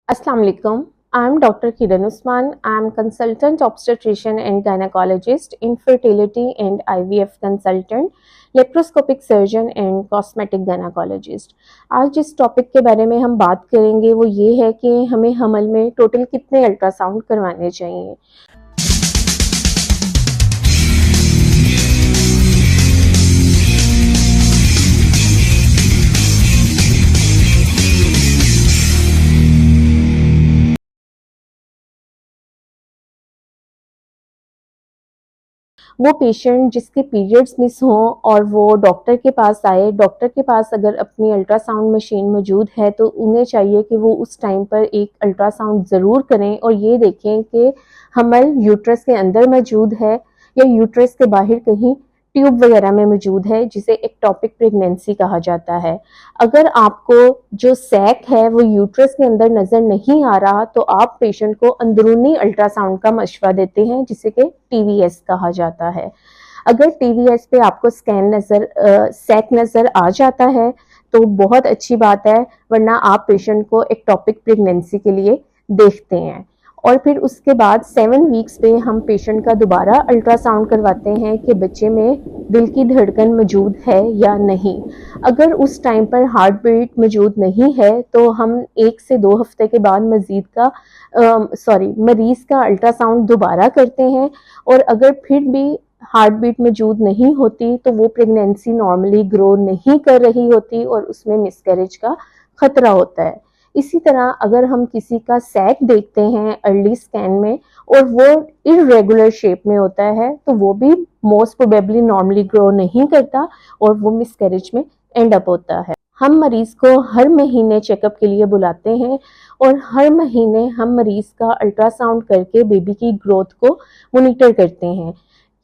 Assalamu alaikum. I'm Dr. Kiran Usman. I'm consultant obstetrician and gynecologist, infertility and IVF consultant, laparoscopic surgeon and cosmetic gynaecologist. आज जिस topic के बारे में हम बात करेंगे वो ये है कि हमें हमल में टोटल कितने अल्ट्रासाउंड करवाने चाहिए। वो पेशेंट जिसके पीरियड्स मिस हों और वो डॉक्टर के पास आए, डॉक्टर के पास अगर अपनी अल्ट्रासाउंड मशीन मौजूद है तो उन्हें चाहिए कि वो उस टाइम पर एक अल्ट्रासाउंड ज़रूर करें और ये देखें कि हमल यूट्रस के अंदर मौजूद है या यूट्रस के बाहर कहीं ट्यूब वगैरह में मौजूद है, जिसे एक्टोपिक प्रेगनेंसी कहा जाता है। अगर आपको जो सैक है वो यूट्रस के अंदर नज़र नहीं आ रहा तो आप पेशेंट को अंदरूनी अल्ट्रासाउंड का मशवरा देते हैं, जिसे कि टीवीएस कहा जाता है। अगर टीवीएस पे आपको सैक नज़र आ जाता है तो बहुत अच्छी बात है, वरना आप पेशेंट को एक्टोपिक प्रेगनेंसी के लिए देखते हैं। और फिर उसके बाद 7 वीक्स पे हम पेशेंट का दोबारा अल्ट्रासाउंड करवाते हैं कि बच्चे में दिल की धड़कन मौजूद है या नहीं। अगर उस टाइम पर हार्ट बीट मौजूद नहीं है तो हम 1 से 2 हफ्ते के बाद मरीज़ का अल्ट्रासाउंड दोबारा करते हैं। और अगर फिर भी हार्ट बीट मौजूद नहीं होती तो वो प्रेगनेंसी नॉर्मली ग्रो नहीं कर रही होती और उसमें मिसकैरेज का खतरा होता है। इसी तरह अगर हम किसी का सैक देखते हैं अर्ली स्कैन में और वो इरेगुलर शेप में होता है तो वो भी मोस्ट प्रोबेबली नॉर्मली ग्रो नहीं करता और वो मिसकैरेज में एंड अप होता है। हम मरीज को हर महीने चेकअप के लिए बुलाते हैं और हर महीने हम मरीज का अल्ट्रासाउंड करके बेबी की ग्रोथ को मॉनिटर करते हैं।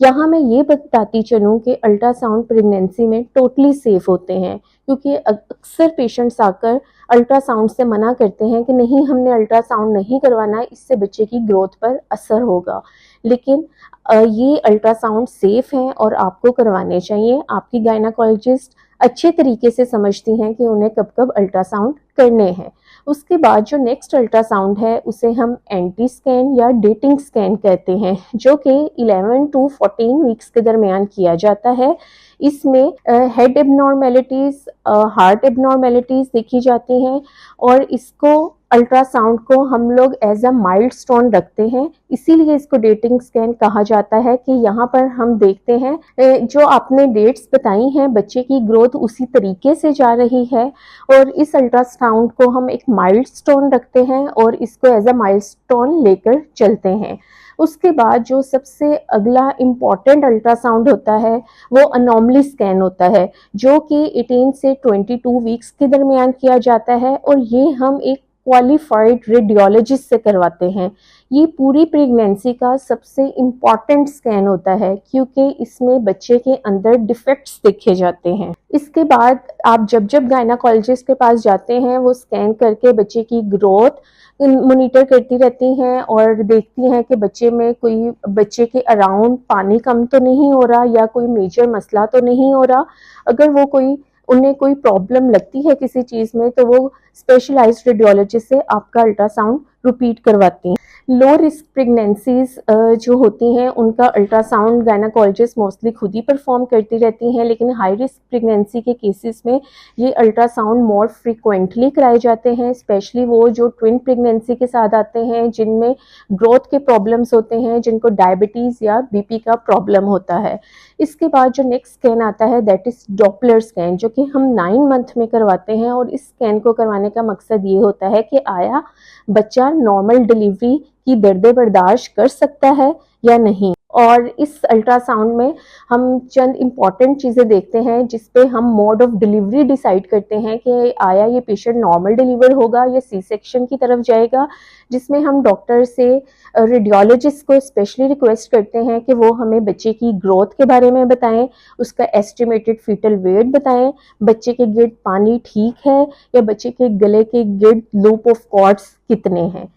यहाँ मैं ये बताती चलूँ कि अल्ट्रासाउंड प्रेगनेंसी में टोटली सेफ होते हैं, क्योंकि अक्सर पेशेंट्स आकर अल्ट्रासाउंड से मना करते हैं कि नहीं, हमने अल्ट्रासाउंड नहीं करवाना, इससे बच्चे की ग्रोथ पर असर होगा। लेकिन ये अल्ट्रासाउंड सेफ हैं और आपको करवाने चाहिए। आपकी गायनाकोलॉजिस्ट अच्छे तरीके से समझती हैं कि उन्हें कब कब अल्ट्रासाउंड करने हैं। उसके बाद जो नेक्स्ट अल्ट्रासाउंड है उसे हम एंटी स्कैन या डेटिंग स्कैन कहते हैं, जो कि 11 to 14 वीक्स के दरमियान किया जाता है। इसमें हेड एबनॉर्मेलिटीज़, हार्ट एबनॉर्मेलिटीज़ देखी जाती हैं और इसको अल्ट्रासाउंड को हम लोग एज अ माइलस्टोन रखते हैं, इसीलिए इसको डेटिंग स्कैन कहा जाता है कि यहाँ पर हम देखते हैं जो आपने डेट्स बताई हैं बच्चे की ग्रोथ उसी तरीके से जा रही है और इस अल्ट्रासाउंड को हम एक माइलस्टोन रखते हैं और इसको एज अ माइलस्टोन लेकर चलते हैं। उसके बाद जो सबसे अगला इम्पॉर्टेंट अल्ट्रासाउंड होता है वो अनोमली स्कैन होता है, जो कि 18 से 22 वीक्स के दरमियान किया जाता है और ये हम एक क्वालिफाइड रेडियोलॉजिस्ट से करवाते हैं। ये पूरी प्रेगनेंसी का सबसे इम्पॉर्टेंट स्कैन होता है, क्योंकि इसमें बच्चे के अंदर डिफेक्ट्स देखे जाते हैं। इसके बाद आप जब गायनाकोलॉजिस्ट के पास जाते हैं वो स्कैन करके बच्चे की ग्रोथ मॉनिटर करती रहती हैं और देखती हैं कि बच्चे के अराउंड पानी कम तो नहीं हो रहा या कोई मेजर मसला तो नहीं हो रहा। अगर उन्हें कोई प्रॉब्लम लगती है किसी चीज़ में तो वो स्पेशलाइज्ड रेडियोलॉजिस्ट से आपका अल्ट्रासाउंड रिपीट करवाती हैं। लो रिस्क प्रेगनेंसीज जो होती हैं उनका अल्ट्रासाउंड गायनाकोलॉजिस्ट मोस्टली खुद ही परफॉर्म करती रहती हैं, लेकिन हाई रिस्क प्रेगनेंसी के केसेस में ये अल्ट्रासाउंड मोर फ्रीक्वेंटली कराए जाते हैं, स्पेशली वो जो ट्विन प्रेगनेंसी के साथ आते हैं जिनमें ग्रोथ के प्रॉब्लम्स होते हैं, जिनको डायबिटीज़ या बीपी का प्रॉब्लम होता है। इसके बाद जो नेक्स्ट स्कैन आता है दैट इज़ डॉपलर स्कैन, जो कि हम 9 मंथ में करवाते हैं और इस स्कैन को करवाने का मकसद ये होता है कि आया बच्चा नॉर्मल डिलीवरी की दर्द बर्दाश्त कर सकता है या नहीं। और इस अल्ट्रासाउंड में हम चंद इम्पॉर्टेंट चीज़ें देखते हैं जिस पे हम मोड ऑफ डिलीवरी डिसाइड करते हैं कि आया ये पेशेंट नॉर्मल डिलीवर होगा या सी सेक्शन की तरफ जाएगा, जिसमें हम डॉक्टर से रेडियोलॉजिस्ट को स्पेशली रिक्वेस्ट करते हैं कि वो हमें बच्चे की ग्रोथ के बारे में बताएं, उसका एस्टिमेटेड फीटल वेट बताएं, बच्चे के गिर्द पानी ठीक है या बच्चे के गले के गिर्द लूप ऑफ कॉर्ड्स कितने हैं।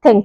Thank you.